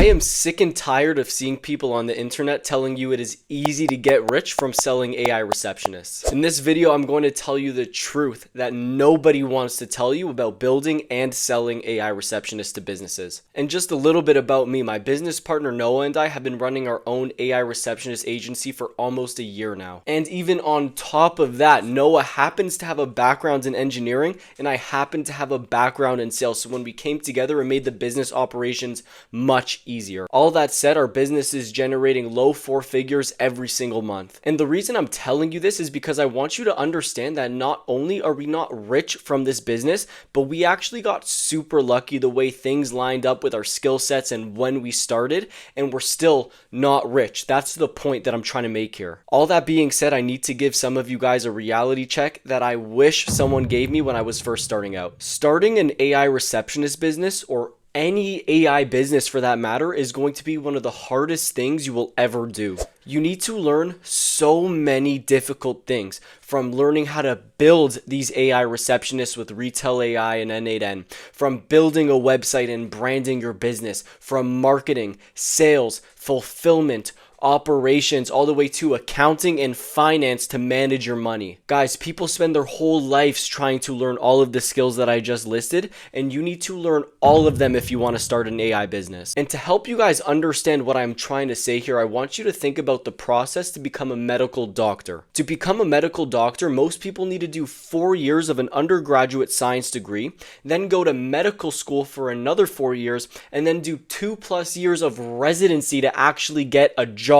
I am sick and tired of seeing people on the internet telling you it is easy to get rich from selling AI receptionists. In this video, I'm going to tell you the truth that nobody wants to tell you about building and selling AI receptionists to businesses. And just a little bit about me, my business partner Noah and I have been running our own AI receptionist agency for almost a year now. And even on top of that, Noah happens to have a background in engineering and I happen to have a background in sales. So when we came together, it made the business operations much easier. All that said, our business is generating low four figures every single month. And the reason I'm telling you this is because I want you to understand that not only are we not rich from this business, but we actually got super lucky the way things lined up with our skill sets and when we started, and we're still not rich. That's the point that I'm trying to make here. All that being said, I need to give some of you guys a reality check that I wish someone gave me when I was first starting out. Starting an AI receptionist business, or any AI business for that matter, is going to be one of the hardest things you will ever do. You need to learn so many difficult things, from learning how to build these AI receptionists with Retail AI and N8N, from building a website and branding your business, from marketing, sales, fulfillment, operations, all the way to accounting and finance to manage your money. Guys, people spend their whole lives trying to learn all of the skills that I just listed, and you need to learn all of them if you want to start an AI business. And to help you guys understand what I'm trying to say here, I want you to think about the process to become a medical doctor. To become a medical doctor, most people need to do 4 years of an undergraduate science degree, then go to medical school for another 4 years, and then do 2+ years of residency to actually get a job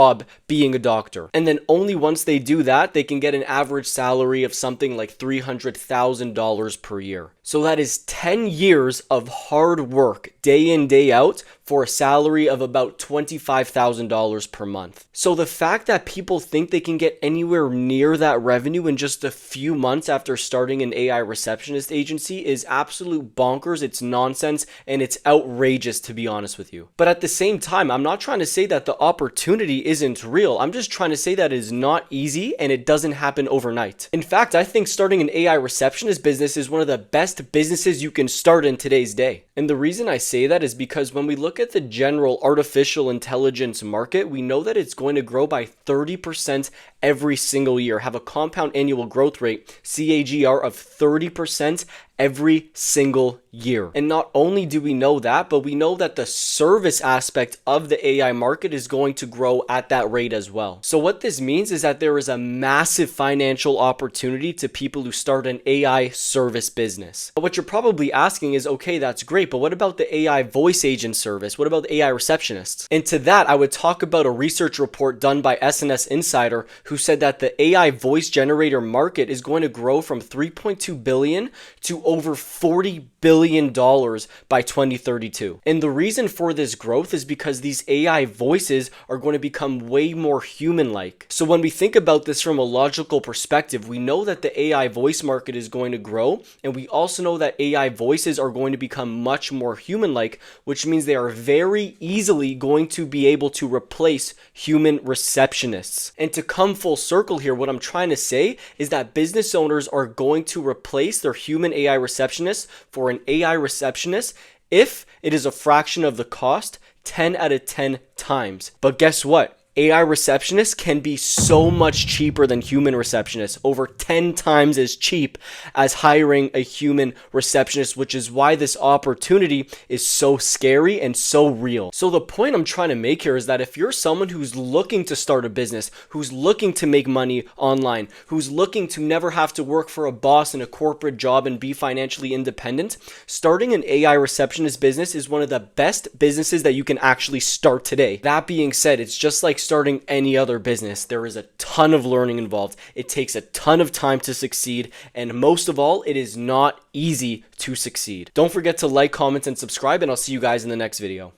being a doctor. And then only once they do that, they can get an average salary of something like $300,000 per year. So that is 10 years of hard work, day in, day out, for a salary of about $25,000 per month. So the fact that people think they can get anywhere near that revenue in just a few months after starting an AI receptionist agency is absolute bonkers. It's nonsense, and it's outrageous, to be honest with you. But at the same time, I'm not trying to say that the opportunity isn't real. I'm just trying to say that it is not easy and it doesn't happen overnight. In fact, I think starting an AI receptionist business is one of the best businesses you can start in today's day. And the reason I say that is because when we look at the general artificial intelligence market, we know that it's going to grow by 30% every single year, have a compound annual growth rate, CAGR, of 30% every single year. And not only do we know that, but we know that the service aspect of the AI market is going to grow at that rate as well. So what this means is that there is a massive financial opportunity to people who start an AI service business. But what you're probably asking is, okay, that's great, but what about the AI voice agent service? What about the AI receptionists? And to that, I would talk about a research report done by SNS Insider, who said that the AI voice generator market is going to grow from 3.2 billion to over $40 billion by 2032. And the reason for this growth is because these AI voices are going to become way more human-like. So when we think about this from a logical perspective, we know that the AI voice market is going to grow, and we also know that AI voices are going to become much more human-like, which means they are very easily going to be able to replace human receptionists. And to come full circle here, what I'm trying to say is that business owners are going to replace their human AI receptionist for an AI receptionist if it is a fraction of the cost, 10 out of 10 times. But guess what? AI receptionists can be so much cheaper than human receptionists, over 10 times as cheap as hiring a human receptionist, which is why this opportunity is so scary and so real. So the point I'm trying to make here is that if you're someone who's looking to start a business, who's looking to make money online, who's looking to never have to work for a boss in a corporate job and be financially independent, starting an AI receptionist business is one of the best businesses that you can actually start today. That being said, it's just like starting any other business. There is a ton of learning involved. It takes a ton of time to succeed, and most of all, it is not easy to succeed. Don't forget to like, comment, and subscribe, and I'll see you guys in the next video.